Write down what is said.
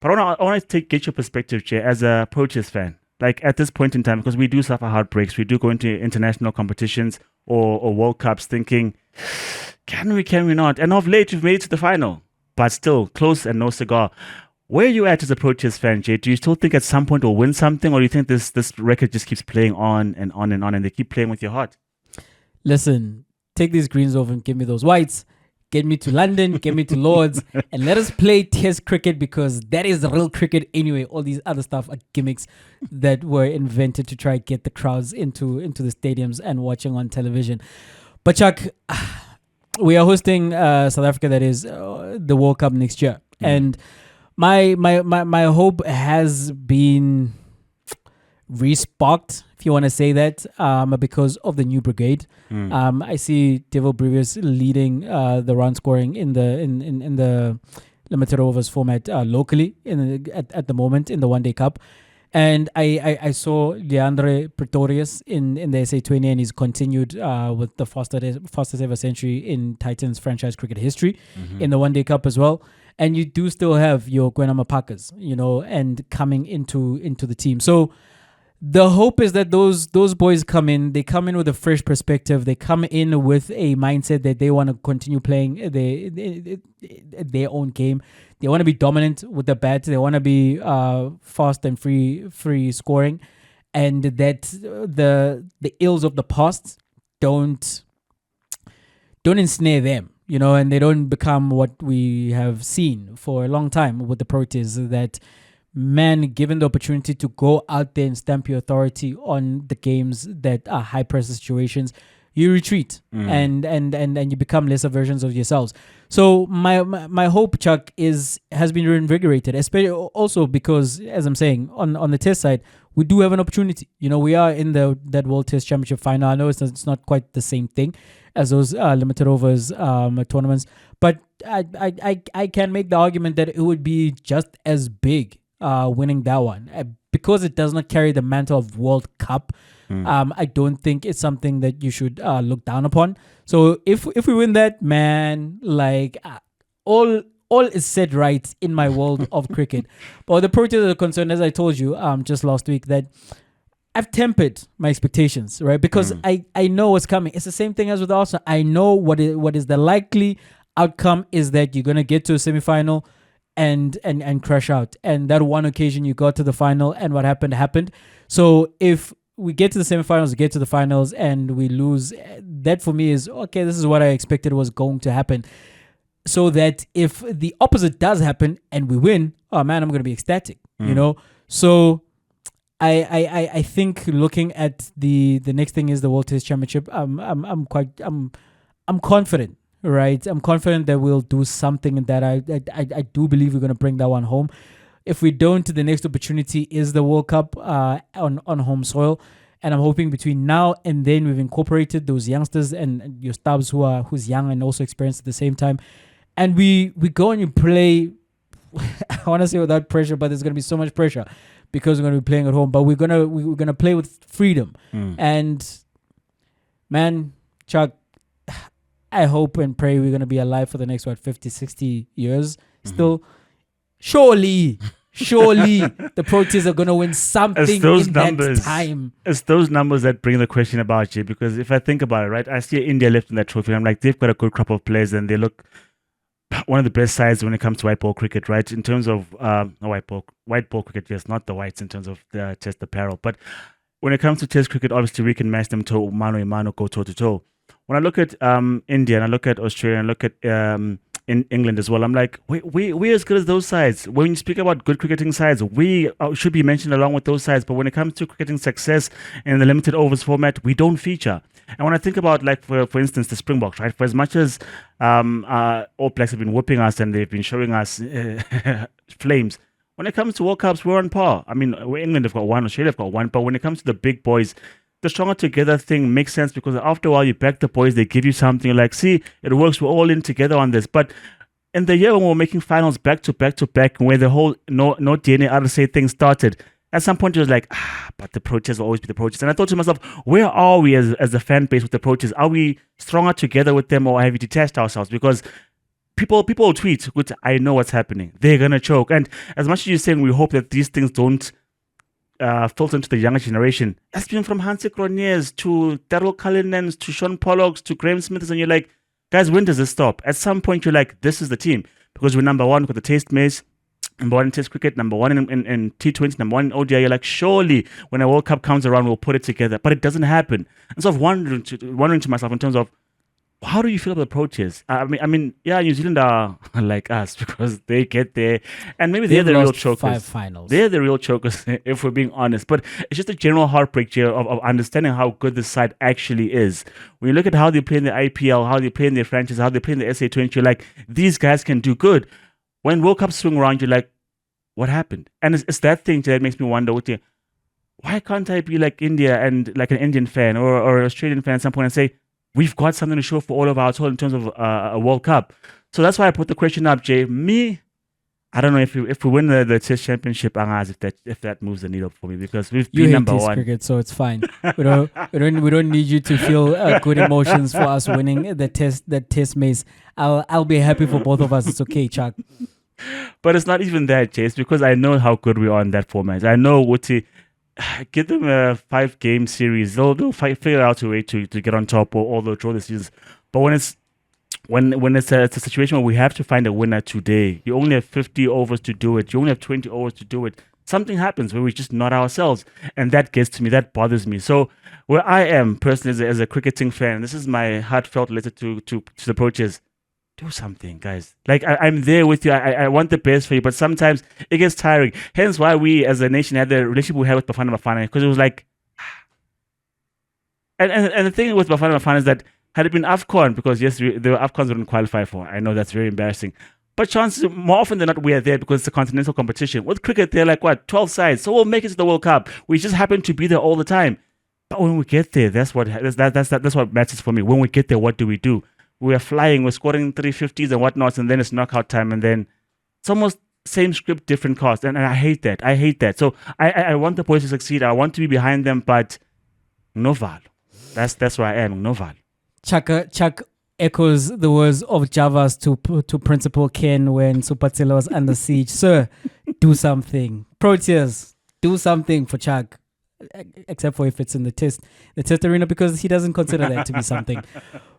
But I want to get your perspective, Jay, as a Proteas fan. Like at this point in time, because we do suffer heartbreaks, we do go into international competitions or World Cups thinking, can we not? And of late, we've made it to the final, but still close and no cigar. Where are you at as a Proteas fan, Jay? Do you still think at some point we'll win something, or do you think this record just keeps playing on and on and on, and they keep playing with your heart? Listen, take these greens off and give me those whites. Get me to London, get me to Lords, and let us play Test cricket, because that is the real cricket anyway. All these other stuff are gimmicks that were invented to try to get the crowds into the stadiums and watching on television. But Chuck, we are hosting South Africa, that is the World Cup next year. And my hope has been re-sparked, if you want to say that, because of the new brigade. I see Devil Brevis leading the run scoring in the limited overs format locally at the moment in the One Day Cup. And I saw Leandre Pretorius in the SA20, and he's continued with the fastest ever century in Titans franchise cricket history in the One Day Cup as well. And you do still have your Gwena Mapakas, and coming into the team. So the hope is that those boys come in with a fresh perspective. They come in with a mindset that they want to continue playing their own game. They want to be dominant with the bat. They want to be fast and free scoring, and that the ills of the past don't ensnare them, and they don't become what we have seen for a long time with the Proteas, that man, given the opportunity to go out there and stamp your authority on the games that are high pressure situations, you retreat and you become lesser versions of yourselves. So my hope, Chuck, has been reinvigorated, especially also because, as I'm saying, on the Test side, we do have an opportunity. We are in that World Test Championship final. I know it's not quite the same thing as those limited overs tournaments, but I can make the argument that it would be just as big winning that one, because it does not carry the mantle of World Cup. I don't think it's something that you should look down upon. So if we win that, man, like all is set right in my world of cricket. But the Proteas are concerned, as I told you just last week, that I've tempered my expectations, right? Because I know what's coming. It's the same thing as with Arsenal. I know what is the likely outcome is that you're gonna get to a semi-final and crash out. And that one occasion you got to the final, and what happened. So if we get to the semifinals, we get to the finals, and we lose, that for me is, okay, this is what I expected was going to happen. So that if the opposite does happen and we win, oh man, I'm going to be ecstatic, So I think looking at the next thing is the World Test Championship, I'm confident. Right, I'm confident that we'll do something, and that I do believe we're going to bring that one home. If we don't, the next opportunity is the World Cup on home soil, and I'm hoping between now and then we've incorporated those youngsters and your stubs who's young and also experienced at the same time, and we go and you play. I want to say without pressure, but there's going to be so much pressure because we're going to be playing at home. But we're gonna play with freedom, and man, Chuck, I hope and pray we're going to be alive for the next, 50, 60 years still. Surely the Proteas are going to win something that time. It's those numbers that bring the question about you, because if I think about it, right, I see India lifting that trophy. I'm like, they've got a good crop of players, and they look one of the best sides when it comes to white ball cricket, right? In terms of white ball cricket, yes, not the whites in terms of the test apparel. But when it comes to test cricket, obviously we can match them mano a mano, go toe to toe. When I look at India and I look at Australia and I look at in England as well, I'm like, we're as good as those sides. When you speak about good cricketing sides, we should be mentioned along with those sides. But when it comes to cricketing success in the limited overs format, we don't feature. And when I think about, like, for instance, the Springboks, right? For as much as All Blacks have been whooping us and they've been showing us flames, when it comes to World Cups, we're on par. I mean, England have got one, Australia have got one. But when it comes to the big boys, the stronger together thing makes sense, because after a while you back the boys, they give you something, you're like, see, it works, we're all in together on this. But in the year when we're making finals back to back, where the whole no DNA RSA thing started, at some point it was like, but the Proteas will always be the Proteas. And I thought to myself, where are we as a fan base with the Proteas? Are we stronger together with them, or have we detached ourselves? Because people tweet, which I know what's happening. They're gonna choke. And as much as you're saying, we hope that these things don't filter into the younger generation. That's been from Hansi Cronjes to Daryl Cullinans to Sean Pollocks to Graham Smiths, and you're like, guys, when does this stop? At some point, you're like, this is the team because we're number one with the Taste Maze. Number one in Test cricket, number one in T20, number one in ODI. You're like, surely when a World Cup comes around, we'll put it together. But it doesn't happen. And so I'm wondering to myself in terms of, how do you feel about the Proteas? Yeah, New Zealand are like us because they get there, and maybe they're They've the real lost chokers. 5 finals. They're the real chokers, if we're being honest. But it's just a general heartbreak here of understanding how good this side actually is. When you look at how they play in the IPL, how they play in their franchise, how they play in the SA20, you're like, these guys can do good. When World Cups swing around, you're like, what happened? And it's that thing that makes me wonder, why can't I be like India and like an Indian fan or an Australian fan at some point and say, we've got something to show for all of our total in terms of a World Cup. So that's why I put the question up, Jay. I don't know if we win the Test Championship, if that moves the needle for me because we've You been hate number Test one. cricket, so it's fine. We don't need you to feel good emotions for us winning the Test Maze. I'll be happy for both of us. It's okay, Chuck. But it's not even that, Chase, because I know how good we are in that format. I know give them a 5-game series. They'll figure out a way to get on top or they'll draw the seasons. But when it's a situation where we have to find a winner today, you only have 50 overs to do it. You only have 20 overs to do it. Something happens where we're just not ourselves. And that gets to me. That bothers me. So where I am personally as a cricketing fan, this is my heartfelt letter to the Proteas. Do something, guys. Like, I'm there with you. I want the best for you, but sometimes it gets tiring. Hence why we as a nation had the relationship we had with Bafana Bafana, because it was like, and the thing with Bafana Bafana is that had it been AFCON, because yes, the AFCONs wouldn't qualify for. I know that's very embarrassing. But chances, more often than not, we are there because it's a continental competition. With cricket, they're like, 12 sides. So we'll make it to the World Cup. We just happen to be there all the time. But when we get there, that's what matters for me. When we get there, what do? We are flying, we're scoring 350s and whatnot, and then it's knockout time, and then it's almost same script, different cast. And I hate that. So I want the boys to succeed. I want to be behind them, but no Val. That's where I am, no Val. Chuck echoes the words of Javas to Principal Ken when Supatila was under siege. Sir, do something. Proteas, do something for Chuck. Except for if it's in the test arena, because he doesn't consider that to be something.